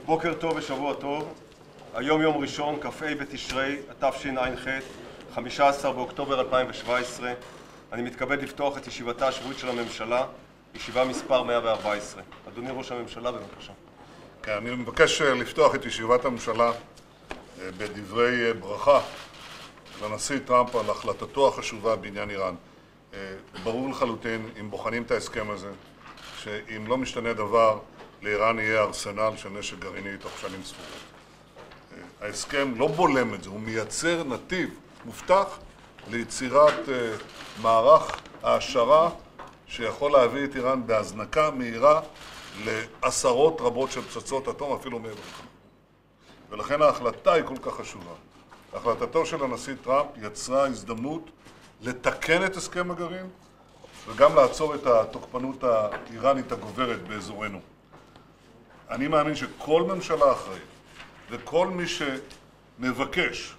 בוקר טוב ושבוע טוב. היום יום ראשון, כ"ה בתשרי, התשע"ח, 15 באוקטובר 2017. אני מתכבד לפתוח את ישיבתה השבועית של הממשלה, ישיבה מספר 114. אדוני ראש הממשלה, בבקשה. כן, אני מבקש לפתוח את ישיבת הממשלה בדברי ברכה לנשיא טראמפ על החלטתו החשובה בעניין איראן. ברור לחלוטין, אם בוחנים את ההסכם הזה, שאם לא משתנה דבר, לאיראן יהיה ארסנל של נשק גרעיני תוך שנים ספורות. ההסכם לא בולם את זה, הוא מייצר נתיב מובטח ליצירת מערך העשרה שיכול להביא את איראן בהזנקה מהירה לעשרות רבות של פצצות אטום, אפילו מעבר לכך. ולכן ההחלטה היא כל כך חשובה. החלטתו של הנשיא טראמפ יצרה הזדמנות לתקן את הסכם הגרעין וגם לעצור את התוקפנות האיראנית הגוברת באזורנו. אני מאמין שכל ממשלה אחראית וכל מי שמבקש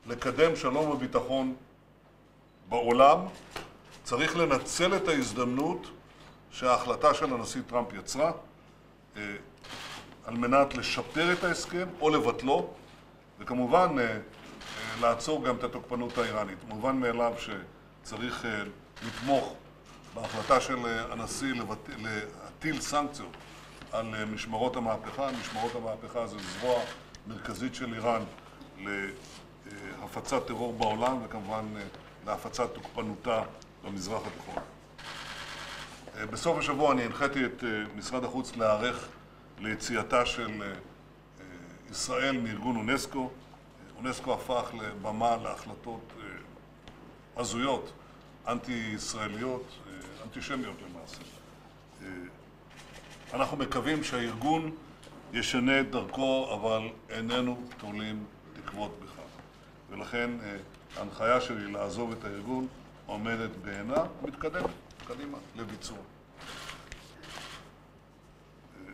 לקדם שלום וביטחון בעולם צריך לנצל את ההזדמנות שההחלטה של הנשיא טראמפ יצרה על מנת לשפר את ההסכם או לבטלו, וכמובן לעצור גם את התוקפנות האיראנית. מובן מאליו שצריך לתמוך בהחלטה של הנשיא להטיל סנקציות על משמרות המהפכה. משמרות המהפכה זה זרוע מרכזית של איראן להפצת טרור בעולם וכמובן להפצת תוקפנותה במזרח התיכון. בסוף השבוע אני הנחיתי את משרד החוץ להיערך ליציאתה של ישראל מארגון אונסקו. אונסקו הפך לבמה להחלטות הזויות, אנטי-ישראליות, אנטישמיות למעשה. אנחנו מקווים שהארגון ישנה את דרכו, אבל איננו תולים תקוות בכך. ולכן ההנחיה שלי לעזוב את הארגון עומדת בעינה ומתקדמת קדימה לביצוע.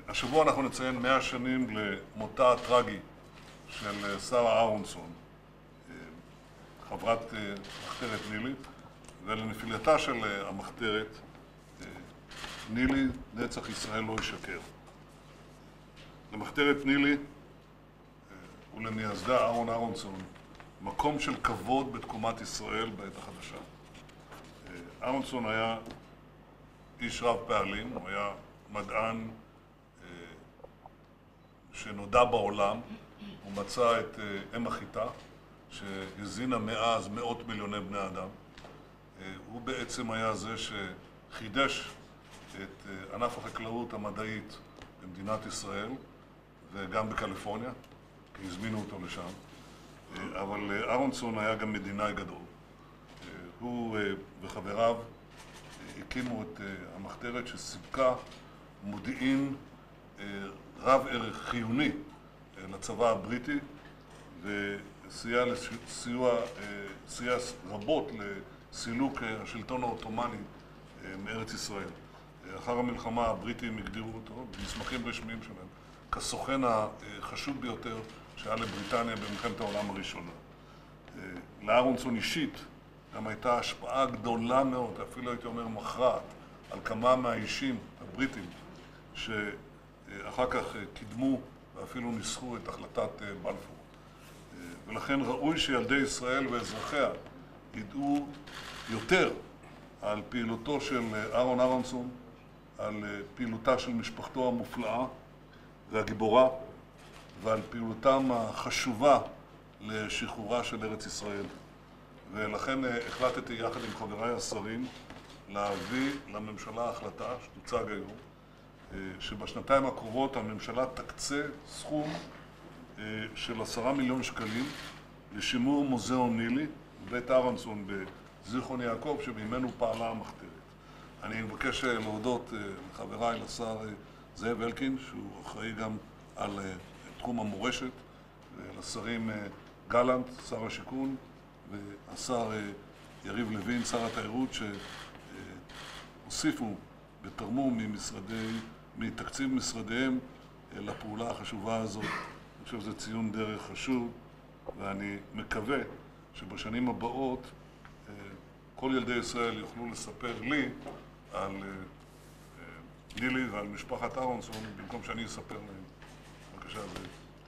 השבוע אנחנו נציין 100 שנים למותה הטרגי של שרה אהרונסון, חברת מחתרת נילי, ולנפילתה של המחתרת נילי נצח ישראל לא ישקר. למחתרת נילי ולמייסדה אהרון אהרונסון מקום של כבוד בתקומת ישראל בעת החדשה. אהרונסון היה איש רב פעלים, הוא היה מדען שנודע בעולם. הוא מצא את אם החיטה שהזינה מאז מאות מיליוני בני אדם. הוא בעצם היה זה שחידש את ענף החקלאות המדעית במדינת ישראל וגם בקליפורניה, כי הזמינו אותו לשם. אבל אהרונסון היה גם מדינאי גדול. הוא וחבריו הקימו את המחתרת שסיפקה מודיעין רב ערך חיוני לצבא הבריטי וסייע רבות לסילוק השלטון העות'מאני מארץ ישראל. אחר המלחמה הבריטים הגדירו אותו במסמכים רשמיים שלהם כסוכן החשוב ביותר שהיה לבריטניה במלחמת העולם הראשונה. לאהרונסון אישית גם הייתה השפעה גדולה מאוד, אפילו הייתי אומר מכרעת, על כמה מהאישים הבריטים שאחר כך קידמו ואפילו ניסחו את החלטת בלפור. ולכן ראוי שילדי ישראל ואזרחיה ידעו יותר על פעילותו של אהרון אהרונסון, על פעילותה של משפחתו המופלאה והגיבורה, ועל פעילותם החשובה לשחרורה של ארץ ישראל. ולכן החלטתי יחד עם חבריי השרים להביא לממשלה החלטה שתוצג היום, שבשנתיים הקרובות הממשלה תקצה סכום של 10 מיליון שקלים לשימור מוזיאון נילי בבית אהרונסון בזיכרון יעקב, שממנו פעלה המחתרת. אני מבקש להודות לחבריי, לשר זאב אלקין, שהוא אחראי גם על תחום המורשת, ולשרים גלנט, שר השיכון, והשר יריב לוין, שר התיירות, שהוסיפו ותרמו מתקציב משרדיהם לפעולה החשובה הזאת. אני חושב שזה ציון דרך חשוב, ואני מקווה שבשנים הבאות כל ילדי ישראל יוכלו לספר לי על נילי ועל משפחת אהרונסון במקום שאני אספר להם. בבקשה.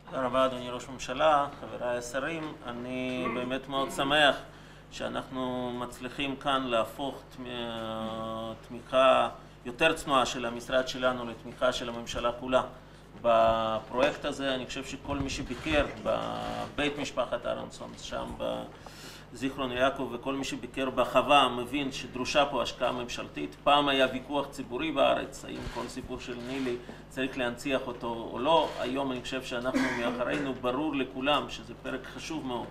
תודה רבה, אדוני ראש הממשלה, חבריי השרים. אני באמת מאוד שמח שאנחנו מצליחים כאן להפוך תמיכה יותר צנועה של המשרד שלנו לתמיכה של הממשלה כולה בפרויקט הזה. אני חושב שכל מי שביקר בבית משפחת אהרונסון, שם בזיכרון יעקב, וכל מי שביקר בחווה מבין שדרושה פה השקעה ממשלתית. פעם היה ויכוח ציבורי בארץ, האם כל סיפור של נילי צריך להנציח אותו או לא. היום אני חושב שאנחנו מאחרינו, ברור לכולם שזה פרק חשוב מאוד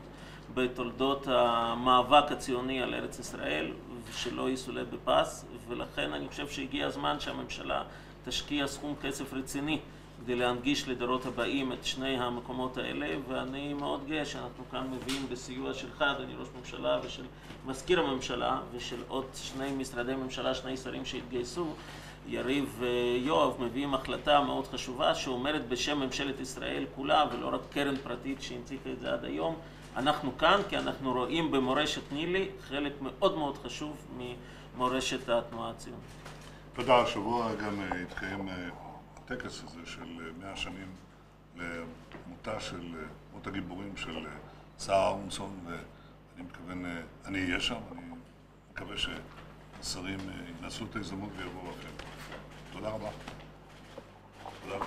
בתולדות המאבק הציוני על ארץ ישראל, שלא יסולא בפס, ולכן אני חושב שהגיע הזמן שהממשלה תשקיע סכום כסף רציני כדי להנגיש לדורות הבאים את שני המקומות האלה. ואני מאוד גאה שאנחנו כאן מביאים בסיוע שלך, אדוני ראש ממשלה, ושל מזכיר הממשלה, ושל עוד שני משרדי ממשלה, שני שרים שהתגייסו, יריב ויואב, מביאים החלטה מאוד חשובה שאומרת בשם ממשלת ישראל כולה, ולא רק קרן פרטית שהנציקה את זה עד היום. אנחנו כאן כי אנחנו רואים במורשת נילי חלק מאוד מאוד חשוב ממורשת התנועה הציונית. תודה. השבוע גם התקיים הטקס הזה של 100 שנים מות הגיבורים של שרה אהרונסון, ואני מתכוון, אני אהיה שם, אני מקווה שהשרים ינצלו את ההזדמנות ויבואו לכם. תודה רבה. תודה.